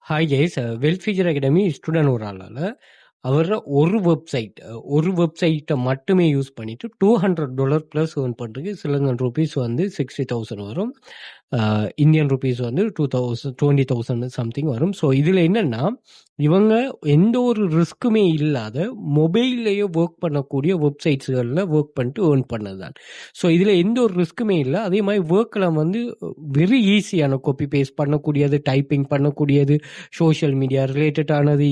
Hi guys, வெல்ஃபிஜர் academy student ஒரு ஆளால் அவர் ஒரு வெப்சைட்டை மட்டுமே யூஸ் பண்ணிட்டு $200 ப்ளஸ் ஏர்ன் பண்ணுறதுக்கு ஸ்ரீலங்கன் ருபீஸ் வந்து 60,000 வரும். இந்தியன் ருபீஸ் வந்து 20,000 சம்திங் வரும். ஸோ இதில் என்னென்னா, இவங்க எந்த ஒரு ரிஸ்க்குமே இல்லாத மொபைல்லையே ஒர்க் பண்ணக்கூடிய வெப்சைட்ஸ்களில் ஒர்க் பண்ணிட்டு ஏர்ன் பண்ணது தான். ஸோ இதில் எந்த ஒரு ரிஸ்க்குமே இல்லை. அதே மாதிரி ஒர்க்கில் வந்து வெரி ஈஸியான காப்பி பேஸ்ட் பண்ணக்கூடியது, டைப்பிங் பண்ணக்கூடியது, சோஷியல் மீடியா ரிலேட்டடானது,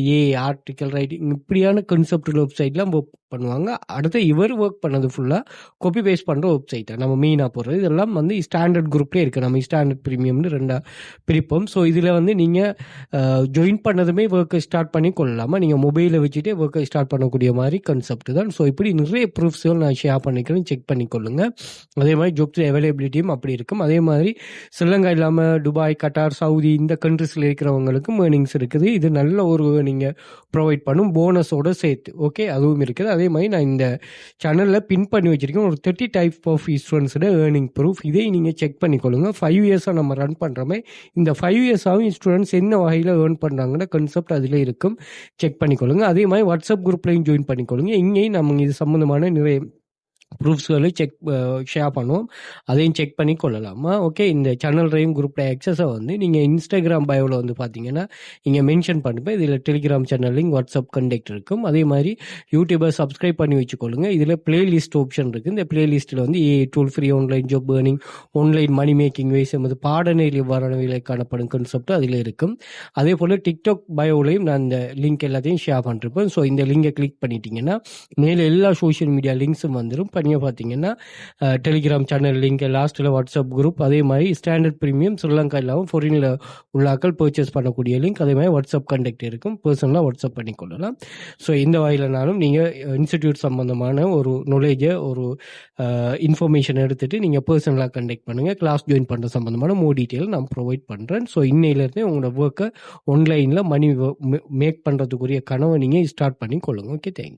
ஆர்டிக்கல் ரைட்டிங், இப்படியான கன்செப்ட் வெப்சைட்லாம் ஒர்க் பண்ணுவாங்க. அடுத்து இவர் ஒர்க் பண்ணது ஃபுல்லாக காப்பி பேஸ்ட் பண்ணுற வெப்சைட்டை நம்ம மெயினாக போடுறது. இதெல்லாம் வந்து ஸ்டாண்டர்ட் குரூப்லேயே இருக்குது. நம்ம ஸ்டாண்டர்ட் ப்ரீமியம்னு ரெண்டாக பிரிப்போம். ஸோ இதில் வந்து நீங்கள் ஜாயின் பண்ணதுமே ஒர்க்கை ஸ்டார்ட் பண்ணி கொள்ளலாமா, நீங்கள் மொபைலை வச்சுட்டே ஒர்க்கை ஸ்டார்ட் பண்ணக்கூடிய மாதிரி கன்செப்ட் தான். ஸோ இப்படி நிறைய ப்ரூஃப்ஸ்கள் நான் ஷேர் பண்ணிக்கிறேன், செக் பண்ணிக்கொள்ளுங்க. அதே மாதிரி ஜாப்ஸ் அவைலபிலிட்டியும் அப்படி இருக்கும். அதே மாதிரி ஸ்ரீலங்கா இல்லாமல் துபாய், கட்டார், சவுதி இந்த கண்ட்ரிஸில் இருக்கிறவங்களுக்கும் ஏர்னிங்ஸ் இருக்குது. இது நல்ல ஒரு நீங்கள் ப்ரொவைட் பண்ணும் போனஸோடு சேர்த்து. ஓகே, அதுவும் இருக்குது. அதே மாதிரி நான் இந்த சேனலில் பின் பண்ணி வச்சுருக்கேன் ஒரு 30 டைப் ஆஃப் ஸ்டூடெண்ட்ஸோட ஏர்னிங் ப்ரூஃப். இதை நீங்கள் செக் பண்ணிக்கொள்ளுங்க. 5 இயர்ஸாக நம்ம ரன் பண்ணுறோமே, இந்த 5 இயர்ஸாகவும் ஸ்டூடெண்ட்ஸ் என்ன வகையில் ஏர்ன் பண்ணுறாங்கன்னா கன்செப்ட் அதில் இருக்கும், செக் பண்ணிக்கொள்ளுங்க. அதே மாதிரி வாட்ஸ்அப் குரூப்லையும் ஜாயின் பண்ணிக்கொள்ளுங்க. இங்கேயும் நம்ம இது சம்மந்தமான நிறைய ப்ரூஃப்ஸ்களை ஷேர் பண்ணுவோம், அதையும் செக் பண்ணி கொள்ளலாமா. ஓகே, இந்த சேனல்லையும் குரூப்பில் ஆக்சஸை வந்து நீங்கள் இன்ஸ்டாகிராம் பயோவில் வந்து பார்த்தீங்கன்னா இங்கே மென்ஷன் பண்ணிப்பேன். இதில் Telegram channel link, WhatsApp contact இருக்கும். அதே மாதிரி யூடியூபை சப்ஸ்கிரைப் பண்ணி வச்சுக்கொள்ளுங்க. இதில் பிளேலிஸ்ட் ஆப்ஷன் இருக்குது. இந்த பிளேலிஸ்ட்டில் வந்து tool free online job earning, online money making ways என்பது பாடநெறி வரணவிலை காணப்படும் கன்செப்ட் அதில் இருக்கும். அதே போல் டிக்டாக் பயோலையும் நான் இந்த லிங்க் எல்லாத்தையும் ஷேர் பண்ணிருப்பேன். ஸோ இந்த லிங்கை கிளிக் பண்ணிட்டீங்கன்னா மேலே எல்லா சோஷியல் மீடியா லிங்க்ஸும் வந்துடும். நீங்கள் பார்த்தீங்கன்னா டெலிகிராம் சேனல் லிங்க், லாஸ்ட்டில் வாட்ஸ்அப் குரூப், அதே மாதிரி ஸ்டாண்டர்ட் ப்ரீமியம் ஸ்ரீலங்கா இல்லாமல் ஃபாரினில் உள்ளாக்கள் பர்ச்சேஸ் பண்ணக்கூடிய லிங்க், அதே மாதிரி வாட்ஸ்அப் கண்டெக்ட் இருக்கும். பர்சனலாக வாட்ஸ்அப் பண்ணிக்கொள்ளலாம். ஸோ இந்த வகையிலனாலும் நீங்கள் இன்ஸ்டிடியூட் சம்மந்தமான ஒரு நாலேஜை, ஒரு இன்ஃபர்மேஷன் எடுத்துகிட்டு நீங்கள் பர்சனலாக கண்டெக்ட் பண்ணுங்கள். கிளாஸ் ஜாயின் பண்ணுற சம்மந்தமான மோர் டீட்டெயில் நான் ப்ரொவைட் பண்ணுறேன். ஸோ இன்னையிலேருந்தே உங்களோட ஒர்க்கை ஆன்லைனில் மணி மேக் பண்ணுறதுக்குரிய கனவை நீங்கள் ஸ்டார்ட் பண்ணி கொள்ளுங்கள். Okay, thank you.